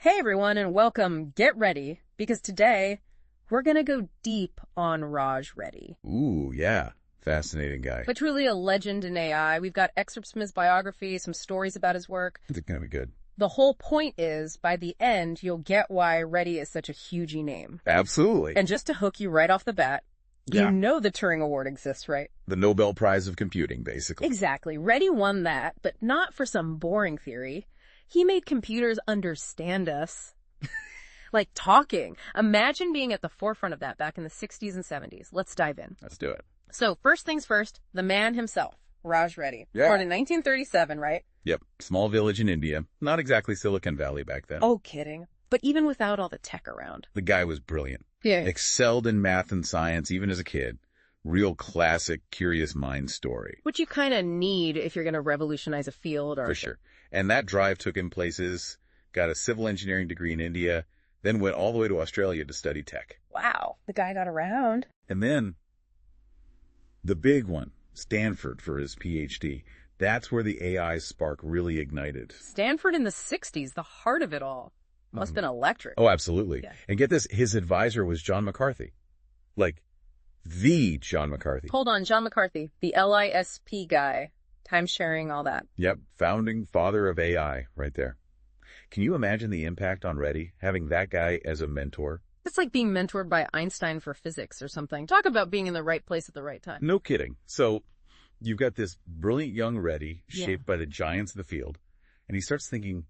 Hey everyone and welcome. Get ready, because today we're going to go deep on Raj Reddy. Ooh, yeah. Fascinating guy. But truly a legend in AI. We've got excerpts from his biography, some stories about his work. It's going to be good. The whole point is, by the end, you'll get why Reddy is such a huge name. Absolutely. And just to hook you right off the bat, Yeah. you know the Turing Award exists, right? The Nobel Prize of Computing, basically. Exactly. Reddy won that, but not for some boring theory. He made computers understand us. Like talking. Imagine being at the forefront of that back in the 60s and 70s. Let's dive in. Let's do it. So first things first, the man himself, Raj Reddy. Yeah. Born in 1937, right? Yep. Small village in India. Not exactly Silicon Valley back then. Oh, kidding. But even without all the tech around. The guy was brilliant. Yeah. Excelled in math and science, even as a kid. Real classic curious mind story. Which you kind of need if you're going to revolutionize a field. Or For sure. And that drive took him places, got a civil engineering degree in India, then went all the way to Australia to study tech. Wow. The guy got around. And then the big one, Stanford for his PhD. That's where the AI spark really ignited. Stanford in the 60s, the heart of it all. Must have been electric. Oh, absolutely. Yeah. And get this, his advisor was John McCarthy. Like, the John McCarthy. Hold on, John McCarthy, the LISP guy. Time sharing, all that. Yep, founding father of AI right there. Can you imagine the impact on Reddy, having that guy as a mentor? It's like being mentored by Einstein for physics or something. Talk about being in the right place at the right time. No kidding. So you've got this brilliant young Reddy, Yeah. shaped by the giants of the field, and he starts thinking,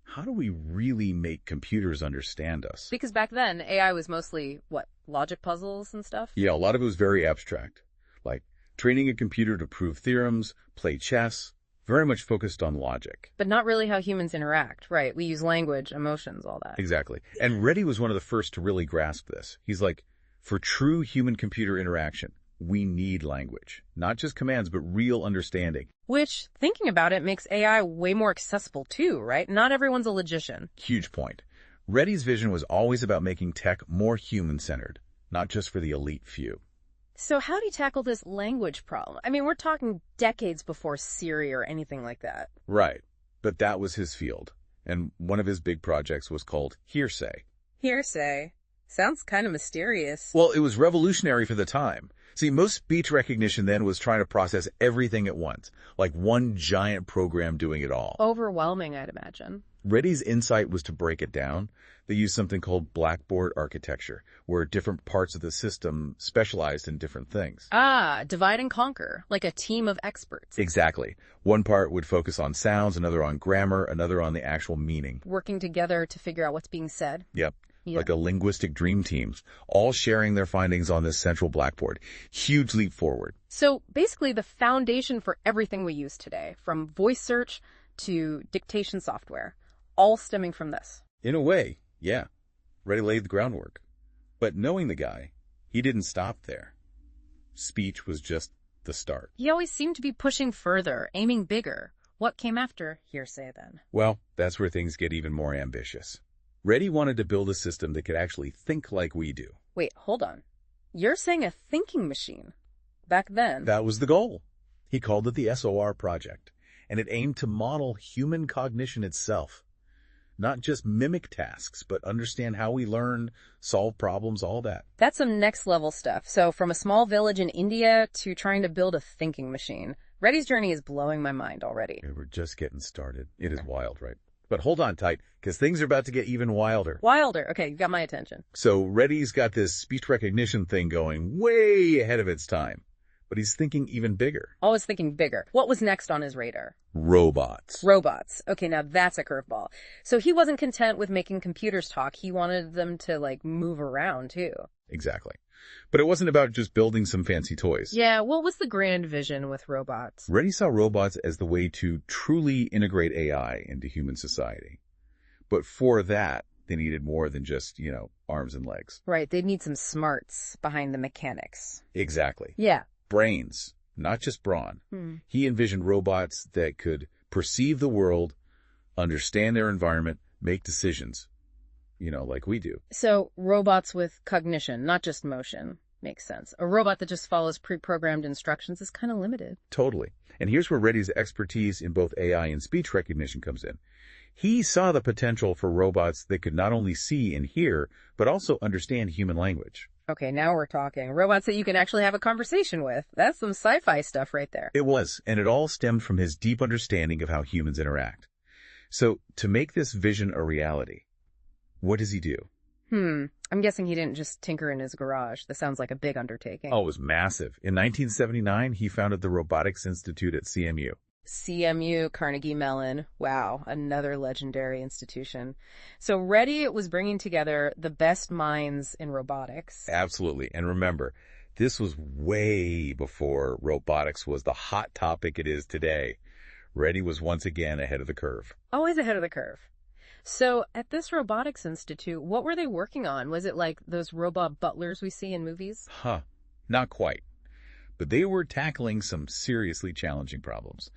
how do we really make computers understand us? Because back then, AI was mostly, what, logic puzzles and stuff? Yeah, a lot of it was very abstract, like training a computer to prove theorems, play chess, very much focused on logic. But not really how humans interact, right? We use language, emotions, all that. Exactly. And Reddy was one of the first to really grasp this. He's like, for true human-computer interaction, we need language. Not just commands, but real understanding. Which, thinking about it, makes AI way more accessible too, right? Not everyone's a logician. Huge point. Reddy's vision was always about making tech more human-centered, not just for the elite few. So how do you tackle this language problem? I mean, we're talking decades before Siri or anything like that. Right. But that was his field. And one of his big projects was called Hearsay. Hearsay. Sounds kind of mysterious. Well, it was revolutionary for the time. See, most speech recognition then was trying to process everything at once, like one giant program doing it all. Overwhelming, I'd imagine. Reddy's insight was to break it down. They used something called blackboard architecture, where different parts of the system specialized in different things. Ah, divide and conquer, like a team of experts. Exactly. One part would focus on sounds, another on grammar, another on the actual meaning. Working together to figure out what's being said. Yep. Yeah. Like a linguistic dream team, all sharing their findings on this central blackboard. Huge leap forward. So basically the foundation for everything we use today, from voice search to dictation software, all stemming from this. In a way, yeah. Reddy laid the groundwork. But knowing the guy, he didn't stop there. Speech was just the start. He always seemed to be pushing further, aiming bigger. What came after Hearsay then? Well, that's where things get even more ambitious. Reddy wanted to build a system that could actually think like we do. Wait, hold on. You're saying a thinking machine? Back then? That was the goal. He called it the SOR project, and it aimed to model human cognition itself. Not just mimic tasks, but understand how we learn, solve problems, all that. That's some next level stuff. So from a small village in India to trying to build a thinking machine. Reddy's journey is blowing my mind already. We're just getting started. It is wild, right? But hold on tight, because things are about to get even wilder. Wilder. Okay, you got my attention. So Reddy's got this speech recognition thing going way ahead of its time. But he's thinking even bigger. Always thinking bigger. What was next on his radar? Robots. Robots. Okay, now that's a curveball. So he wasn't content with making computers talk. He wanted them to, like, move around, too. Exactly. But it wasn't about just building some fancy toys. Yeah, what was the grand vision with robots? Reddy saw robots as the way to truly integrate AI into human society. But for that, they needed more than just, arms and legs. Right, they'd need some smarts behind the mechanics. Exactly. Yeah. Brains, not just brawn. He envisioned robots that could perceive the world, understand their environment, make decisions, like we do. So robots with cognition, not just motion. Makes sense. A robot that just follows pre-programmed instructions is kind of limited. Totally. And here's where Reddy's expertise in both AI and speech recognition comes in. He saw the potential for robots that could not only see and hear, but also understand human language. Okay, now we're talking. Robots that you can actually have a conversation with. That's some sci-fi stuff right there. It was, and it all stemmed from his deep understanding of how humans interact. So, to make this vision a reality, what does he do? I'm guessing he didn't just tinker in his garage. That sounds like a big undertaking. Oh, it was massive. In 1979, he founded the Robotics Institute at CMU. CMU, Carnegie Mellon. Wow, another legendary institution. So Reddy was bringing together the best minds in robotics. Absolutely. And remember, this was way before robotics was the hot topic it is today. Reddy was once again ahead of the curve. Always ahead of the curve. So at this robotics institute, what were they working on? Was it like those robot butlers we see in movies? Not quite. But they were tackling some seriously challenging problems.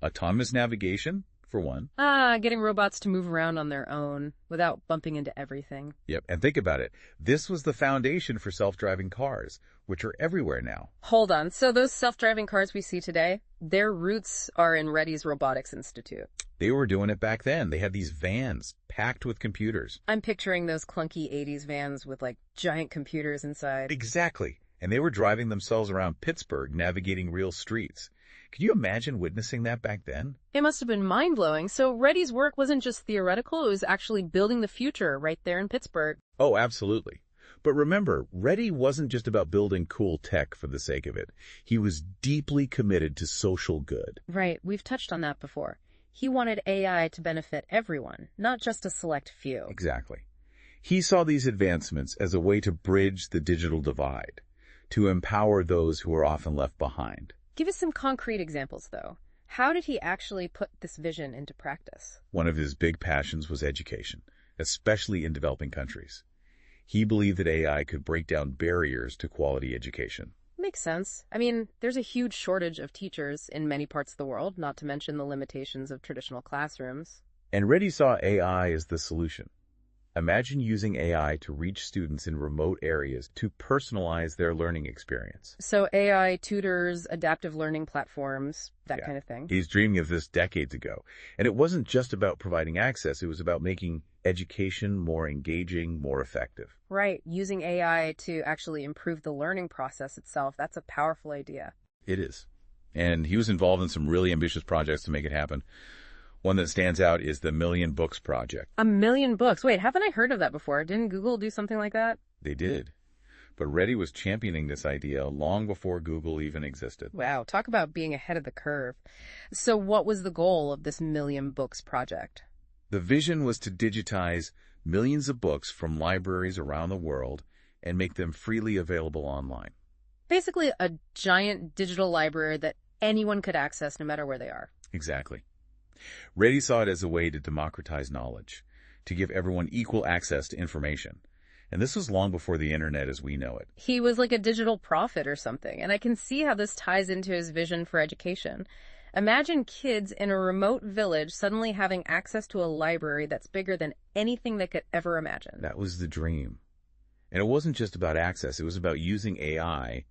Autonomous navigation, for one. Getting robots to move around on their own without bumping into everything. Yep, and think about it. This was the foundation for self-driving cars, which are everywhere now. Hold on. So those self-driving cars we see today, their roots are in Reddy's Robotics Institute. They were doing it back then. They had these vans packed with computers. I'm picturing those clunky 80s vans with like giant computers inside. Exactly. And they were driving themselves around Pittsburgh, navigating real streets. Could you imagine witnessing that back then? It must have been mind-blowing. So Reddy's work wasn't just theoretical, it was actually building the future right there in Pittsburgh. Oh, absolutely. But remember, Reddy wasn't just about building cool tech for the sake of it. He was deeply committed to social good. Right, we've touched on that before. He wanted AI to benefit everyone, not just a select few. Exactly. He saw these advancements as a way to bridge the digital divide, to empower those who are often left behind. Give us some concrete examples, though. How did he actually put this vision into practice? One of his big passions was education, especially in developing countries. He believed that AI could break down barriers to quality education. Makes sense. I mean, there's a huge shortage of teachers in many parts of the world, not to mention the limitations of traditional classrooms. And Reddy saw AI as the solution. Imagine using AI to reach students in remote areas to personalize their learning experience. So AI tutors, adaptive learning platforms, that kind of thing. He's dreaming of this decades ago. And it wasn't just about providing access, it was about making education more engaging, more effective. Right. Using AI to actually improve the learning process itself. That's a powerful idea. It is. And he was involved in some really ambitious projects to make it happen. One that stands out is the Million Books Project. A million books. Wait, haven't I heard of that before? Didn't Google do something like that? They did. But Reddy was championing this idea long before Google even existed. Wow, talk about being ahead of the curve. So what was the goal of this Million Books Project? The vision was to digitize millions of books from libraries around the world and make them freely available online. Basically a giant digital library that anyone could access no matter where they are. Exactly. Reddy saw it as a way to democratize knowledge, to give everyone equal access to information. And this was long before the internet as we know it. He was like a digital prophet or something, and I can see how this ties into his vision for education. Imagine kids in a remote village suddenly having access to a library that's bigger than anything they could ever imagine. That was the dream. And it wasn't just about access, it was about using AI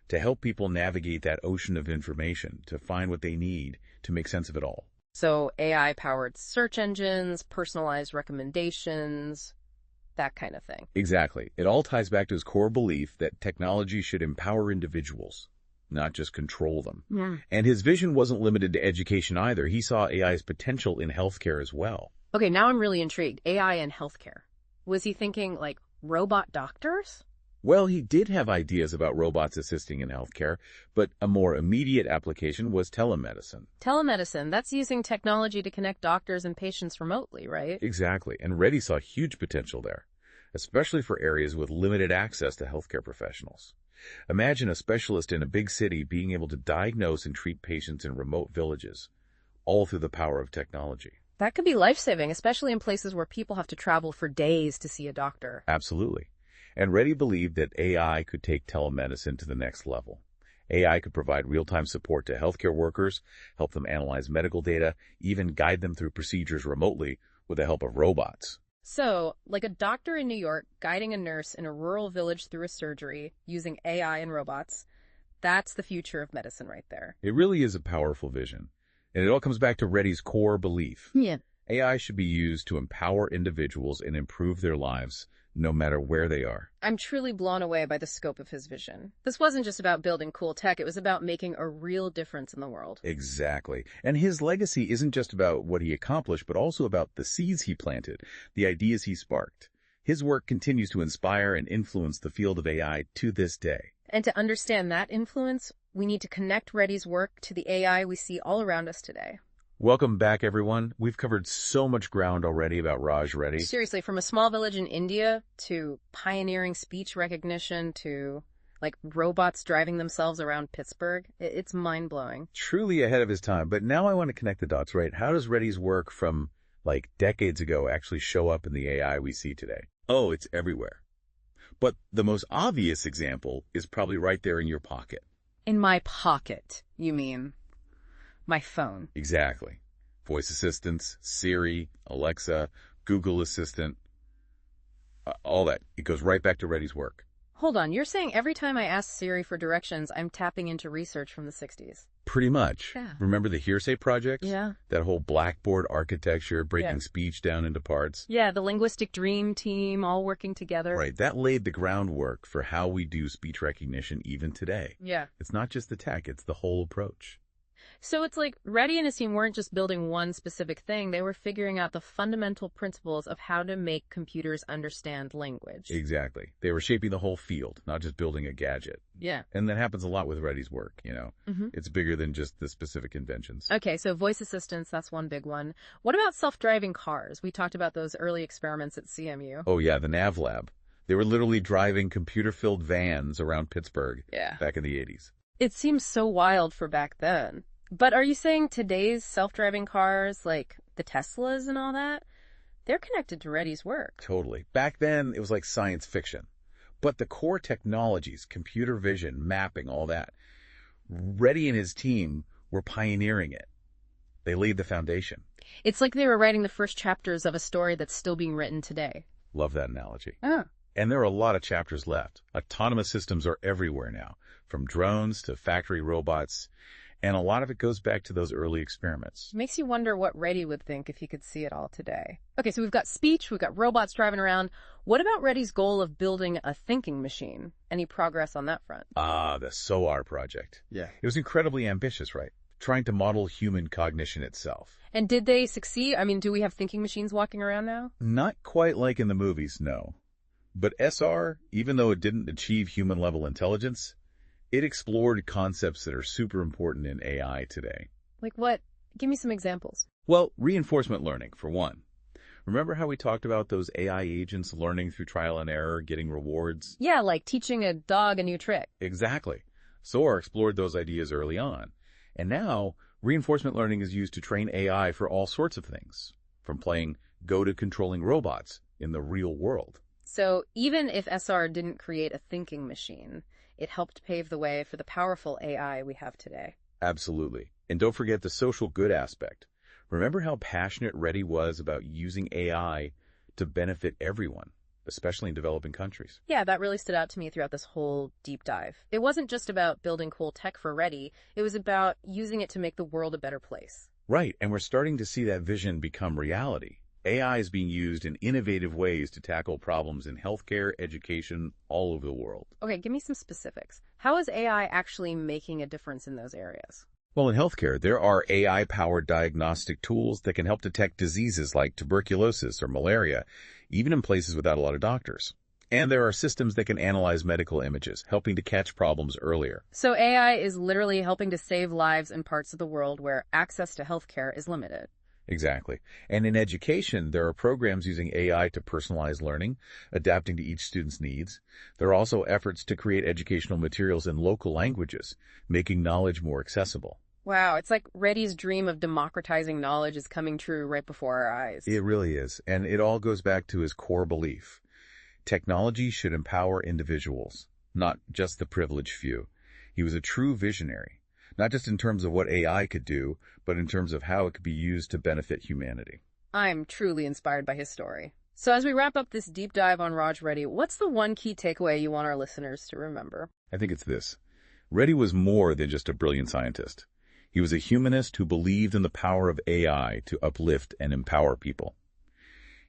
to help people navigate that ocean of information, to find what they need to make sense of it all. So AI-powered search engines, personalized recommendations, that kind of thing. Exactly. It all ties back to his core belief that technology should empower individuals, not just control them. Yeah. And his vision wasn't limited to education either. He saw AI's potential in healthcare as well. Okay, now I'm really intrigued. AI and healthcare. Was he thinking like robot doctors? Well, he did have ideas about robots assisting in healthcare, but a more immediate application was telemedicine. Telemedicine, that's using technology to connect doctors and patients remotely, right? Exactly, and Reddy saw huge potential there, especially for areas with limited access to healthcare professionals. Imagine a specialist in a big city being able to diagnose and treat patients in remote villages, all through the power of technology. That could be life-saving, especially in places where people have to travel for days to see a doctor. Absolutely. And Reddy believed that AI could take telemedicine to the next level. AI could provide real-time support to healthcare workers, help them analyze medical data, even guide them through procedures remotely with the help of robots. So, like a doctor in New York guiding a nurse in a rural village through a surgery using AI and robots, that's the future of medicine right there. It really is a powerful vision. And it all comes back to Reddy's core belief. Yeah. AI should be used to empower individuals and improve their lives, no matter where they are. I'm truly blown away by the scope of his vision. This wasn't just about building cool tech, it was about making a real difference in the world. Exactly. And his legacy isn't just about what he accomplished, but also about the seeds he planted, the ideas he sparked. His work continues to inspire and influence the field of AI to this day. And to understand that influence, we need to connect Reddy's work to the AI we see all around us today. Welcome back, everyone. We've covered so much ground already about Raj Reddy. Seriously, from a small village in India to pioneering speech recognition to, robots driving themselves around Pittsburgh, it's mind-blowing. Truly ahead of his time. But now I want to connect the dots, right? How does Reddy's work from, decades ago actually show up in the AI we see today? Oh, it's everywhere. But the most obvious example is probably right there in your pocket. In my pocket, you mean? My phone. Exactly. Voice assistants, Siri, Alexa, Google Assistant, all that. It goes right back to Reddy's work. Hold on, you're saying every time I ask Siri for directions, I'm tapping into research from the 60s? Pretty much. Yeah. Remember the hearsay projects? Yeah. That whole blackboard architecture, breaking speech down into parts? Yeah, the linguistic dream team all working together. Right, that laid the groundwork for how we do speech recognition even today. Yeah. It's not just the tech, it's the whole approach. So it's like Reddy and his team weren't just building one specific thing, they were figuring out the fundamental principles of how to make computers understand language. Exactly. They were shaping the whole field, not just building a gadget. Yeah. And that happens a lot with Reddy's work, Mm-hmm. It's bigger than just the specific inventions. Okay, so voice assistants, that's one big one. What about self-driving cars? We talked about those early experiments at CMU. Oh yeah, the Nav Lab. They were literally driving computer-filled vans around Pittsburgh back in the 80s. It seems so wild for back then. But are you saying today's self-driving cars, like the Teslas and all that, they're connected to Reddy's work? Totally. Back then, it was like science fiction. But the core technologies, computer vision, mapping, all that, Reddy and his team were pioneering it. They laid the foundation. It's like they were writing the first chapters of a story that's still being written today. Love that analogy. Oh. And there are a lot of chapters left. Autonomous systems are everywhere now, from drones to factory robots. And a lot of it goes back to those early experiments. Makes you wonder what Reddy would think if he could see it all today. Okay, so we've got speech, we've got robots driving around. What about Reddy's goal of building a thinking machine? Any progress on that front? The SOAR project. Yeah. It was incredibly ambitious, right? Trying to model human cognition itself. And did they succeed? I mean, do we have thinking machines walking around now? Not quite like in the movies, no. But SR, even though it didn't achieve human-level intelligence, it explored concepts that are super important in AI today. Like what? Give me some examples. Well, reinforcement learning, for one. Remember how we talked about those AI agents learning through trial and error, getting rewards? Yeah, like teaching a dog a new trick. Exactly. SOAR explored those ideas early on. And now, reinforcement learning is used to train AI for all sorts of things, from playing Go to controlling robots in the real world. So even if SR didn't create a thinking machine, it helped pave the way for the powerful AI we have today. Absolutely. And don't forget the social good aspect. Remember how passionate Reddy was about using AI to benefit everyone, especially in developing countries. Yeah, that really stood out to me throughout this whole deep dive. It wasn't just about building cool tech for Reddy, it was about using it to make the world a better place. Right, and we're starting to see that vision become reality. AI is being used in innovative ways to tackle problems in healthcare, education, all over the world. Okay, give me some specifics. How is AI actually making a difference in those areas? Well, in healthcare, there are AI-powered diagnostic tools that can help detect diseases like tuberculosis or malaria, even in places without a lot of doctors. And there are systems that can analyze medical images, helping to catch problems earlier. So AI is literally helping to save lives in parts of the world where access to healthcare is limited. Exactly. And in education, there are programs using AI to personalize learning, adapting to each student's needs. There are also efforts to create educational materials in local languages, making knowledge more accessible. Wow, it's like Reddy's dream of democratizing knowledge is coming true right before our eyes. It really is. And it all goes back to his core belief. Technology should empower individuals, not just the privileged few. He was a true visionary. Not just in terms of what AI could do, but in terms of how it could be used to benefit humanity. I'm truly inspired by his story. So as we wrap up this deep dive on Raj Reddy, what's the one key takeaway you want our listeners to remember? I think it's this. Reddy was more than just a brilliant scientist. He was a humanist who believed in the power of AI to uplift and empower people.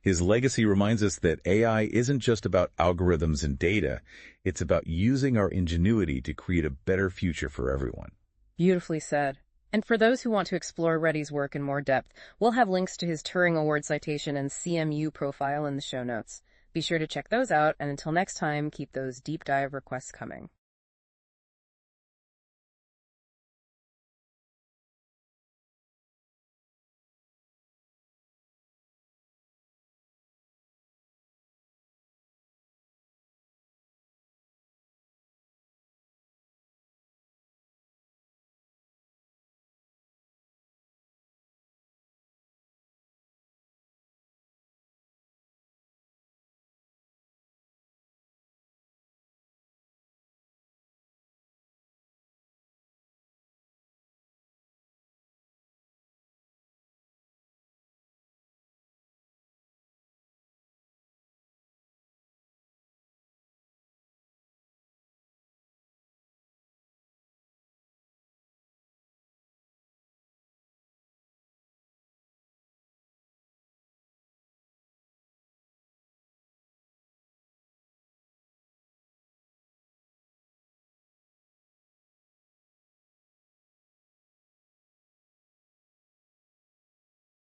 His legacy reminds us that AI isn't just about algorithms and data, it's about using our ingenuity to create a better future for everyone. Beautifully said. And for those who want to explore Reddy's work in more depth, we'll have links to his Turing Award citation and CMU profile in the show notes. Be sure to check those out, and until next time, keep those deep dive requests coming.